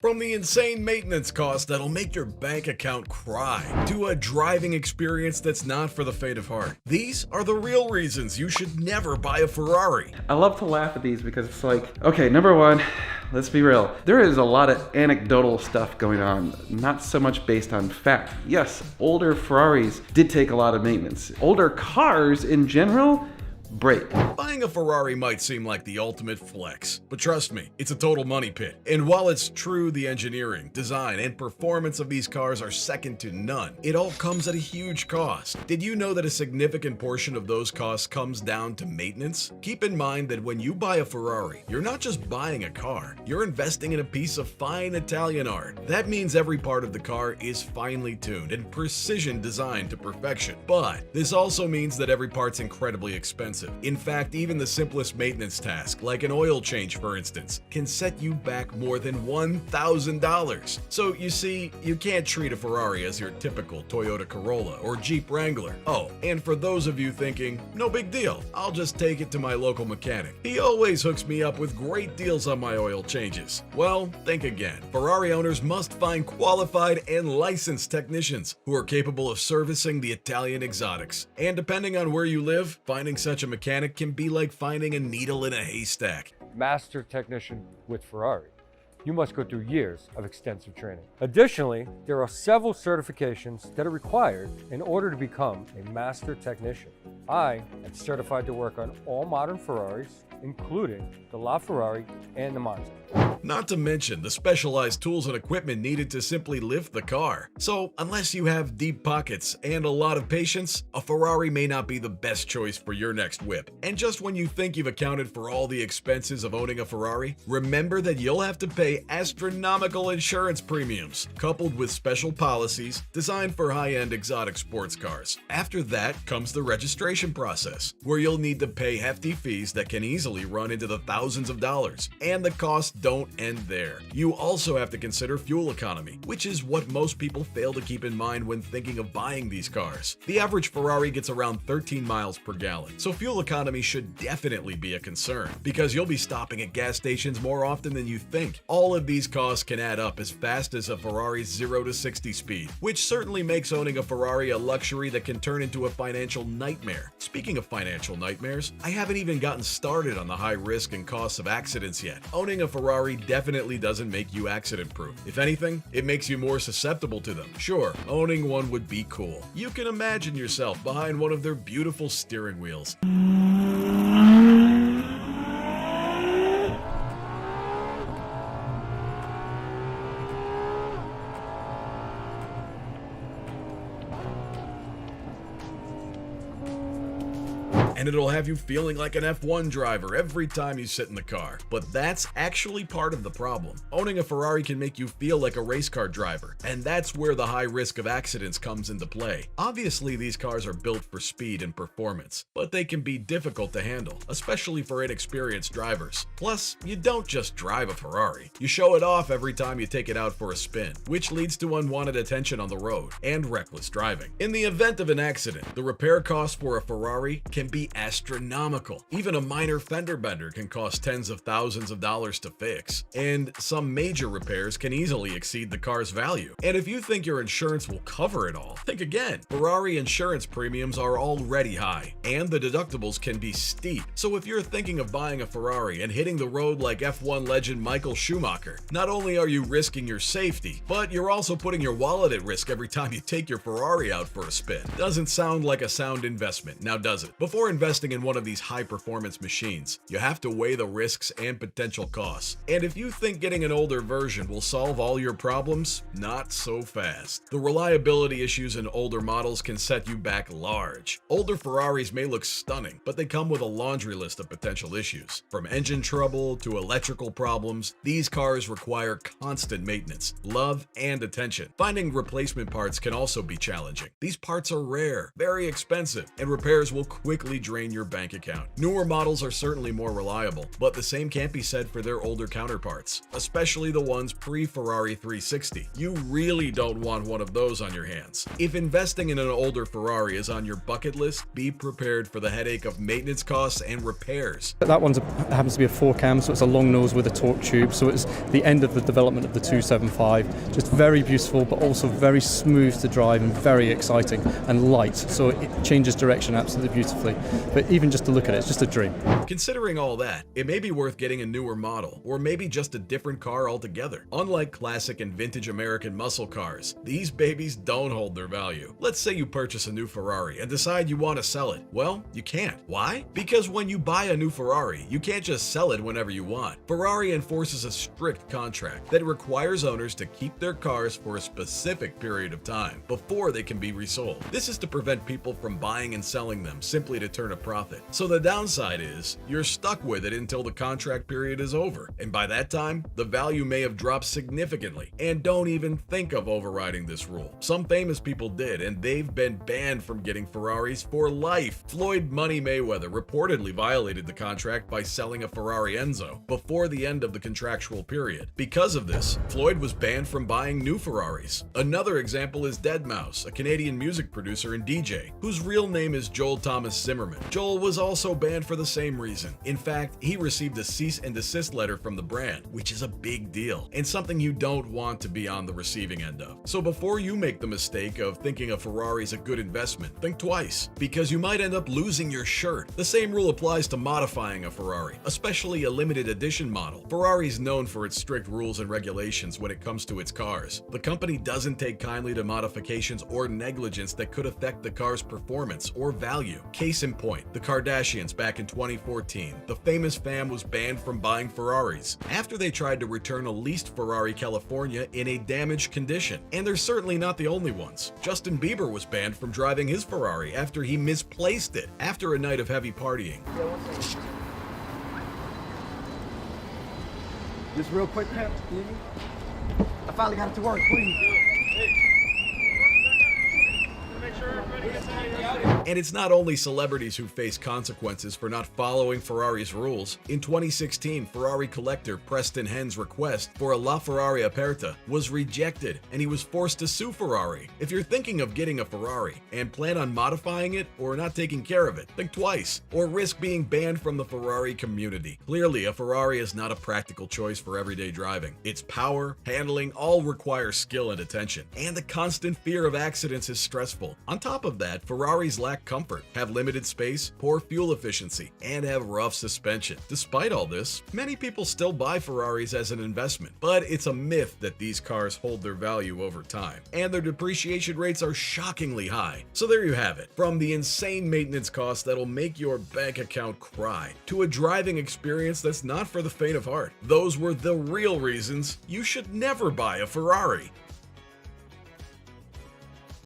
From the insane maintenance cost that'll make your bank account cry, to a driving experience that's not for the faint of heart, these are the real reasons you should never buy a Ferrari. I love to laugh at these because it's like, okay, number one, let's be real. There is a lot of anecdotal stuff going on, not so much based on fact. Yes, older Ferraris did take a lot of maintenance. Older cars in general break. Buying a Ferrari might seem like the ultimate flex, but trust me, it's a total money pit. And while it's true the engineering, design, and performance of these cars are second to none, it all comes at a huge cost. Did you know that a significant portion of those costs comes down to maintenance? Keep in mind that when you buy a Ferrari, you're not just buying a car, you're investing in a piece of fine Italian art. That means every part of the car is finely tuned and precision designed to perfection. But this also means that every part's incredibly expensive. In fact, even the simplest maintenance task, like an oil change for instance, can set you back more than $1,000. So you see, you can't treat a Ferrari as your typical Toyota Corolla or Jeep Wrangler. Oh, and for those of you thinking, no big deal, I'll just take it to my local mechanic. He always hooks me up with great deals on my oil changes. Well, think again. Ferrari owners must find qualified and licensed technicians who are capable of servicing the Italian exotics. And depending on where you live, finding such a mechanic can be like finding a needle in a haystack. Master technician with Ferrari. You must go through years of extensive training. Additionally, there are several certifications that are required in order to become a master technician. I am certified to work on all modern Ferraris, including the LaFerrari and the Monza. Not to mention the specialized tools and equipment needed to simply lift the car. So, unless you have deep pockets and a lot of patience, a Ferrari may not be the best choice for your next whip. And just when you think you've accounted for all the expenses of owning a Ferrari, remember that you'll have to pay astronomical insurance premiums, coupled with special policies designed for high-end exotic sports cars. After that comes the registration process, where you'll need to pay hefty fees that can easily run into the thousands of dollars. And the costs don't end there. You also have to consider fuel economy, which is what most people fail to keep in mind when thinking of buying these cars. The average Ferrari gets around 13 miles per gallon, so fuel economy should definitely be a concern, because you'll be stopping at gas stations more often than you think. All of these costs can add up as fast as a Ferrari's 0 to 60 speed, which certainly makes owning a Ferrari a luxury that can turn into a financial nightmare. Speaking of financial nightmares, I haven't even gotten started on the high risk and costs of accidents yet. Owning a Ferrari definitely doesn't make you accident-proof. If anything, it makes you more susceptible to them. Sure, owning one would be cool. You can imagine yourself behind one of their beautiful steering wheels. And it'll have you feeling like an F1 driver every time you sit in the car. But that's actually part of the problem. Owning a Ferrari can make you feel like a race car driver, and that's where the high risk of accidents comes into play. Obviously, these cars are built for speed and performance, but they can be difficult to handle, especially for inexperienced drivers. Plus, you don't just drive a Ferrari. You show it off every time you take it out for a spin, which leads to unwanted attention on the road and reckless driving. In the event of an accident, the repair cost for a Ferrari can be astronomical. Even a minor fender bender can cost tens of thousands of dollars to fix, and some major repairs can easily exceed the car's value. And if you think your insurance will cover it all, think again. Ferrari insurance premiums are already high, and the deductibles can be steep. So if you're thinking of buying a Ferrari and hitting the road like F1 legend Michael Schumacher, not only are you risking your safety, but you're also putting your wallet at risk every time you take your Ferrari out for a spin. Doesn't sound like a sound investment, now does it? Before investing in one of these high-performance machines, you have to weigh the risks and potential costs. And if you think getting an older version will solve all your problems, not so fast. The reliability issues in older models can set you back large. Older Ferraris may look stunning, but they come with a laundry list of potential issues. From engine trouble to electrical problems, these cars require constant maintenance, love, and attention. Finding replacement parts can also be challenging. These parts are rare, very expensive, and repairs will quickly drain your bank account. Newer models are certainly more reliable, but the same can't be said for their older counterparts, especially the ones pre-Ferrari 360. You really don't want one of those on your hands. If investing in an older Ferrari is on your bucket list, be prepared for the headache of maintenance costs and repairs. That one happens to be a 4-cam, so it's a long nose with a torque tube, so it's the end of the development of the 275. Just very beautiful, but also very smooth to drive and very exciting and light, so it changes direction absolutely beautifully. But even just to look at it, it's just a dream. Considering all that, it may be worth getting a newer model, or maybe just a different car altogether. Unlike classic and vintage American muscle cars, these babies don't hold their value. Let's say you purchase a new Ferrari and decide you want to sell it. Well, you can't. Why? Because when you buy a new Ferrari, you can't just sell it whenever you want. Ferrari enforces a strict contract that requires owners to keep their cars for a specific period of time before they can be resold. This is to prevent people from buying and selling them simply to turn a profit. So the downside is, you're stuck with it until the contract period is over, and by that time, the value may have dropped significantly. And don't even think of overriding this rule. Some famous people did, and they've been banned from getting Ferraris for life. Floyd Money Mayweather reportedly violated the contract by selling a Ferrari Enzo before the end of the contractual period. Because of this, Floyd was banned from buying new Ferraris. Another example is deadmau5, a Canadian music producer and DJ, whose real name is Joel Thomas Zimmerman. Joel was also banned for the same reason. In fact, he received a cease and desist letter from the brand, which is a big deal, and something you don't want to be on the receiving end of. So before you make the mistake of thinking a Ferrari is a good investment, think twice, because you might end up losing your shirt. The same rule applies to modifying a Ferrari, especially a limited edition model. Ferrari is known for its strict rules and regulations when it comes to its cars. The company doesn't take kindly to modifications or negligence that could affect the car's performance or value. Case in point, the Kardashians back in 2014. The famous fam was banned from buying Ferraris after they tried to return a leased Ferrari California in a damaged condition. And they're certainly not the only ones. Justin Bieber was banned from driving his Ferrari after he misplaced it after a night of heavy partying. Just real quick, Pep. I finally got it to work, please. And it's not only celebrities who face consequences for not following Ferrari's rules. In 2016, Ferrari collector Preston Hen's request for a LaFerrari Aperta was rejected, and he was forced to sue Ferrari. If you're thinking of getting a Ferrari and plan on modifying it or not taking care of it, think twice, or risk being banned from the Ferrari community. Clearly, a Ferrari is not a practical choice for everyday driving. Its power, handling, all require skill and attention, and the constant fear of accidents is stressful. On top of that, Ferraris lack comfort, have limited space, poor fuel efficiency, and have rough suspension. Despite all this, many people still buy Ferraris as an investment, but it's a myth that these cars hold their value over time, and their depreciation rates are shockingly high. So there you have it. From the insane maintenance costs that'll make your bank account cry, to a driving experience that's not for the faint of heart. Those were the real reasons you should never buy a Ferrari.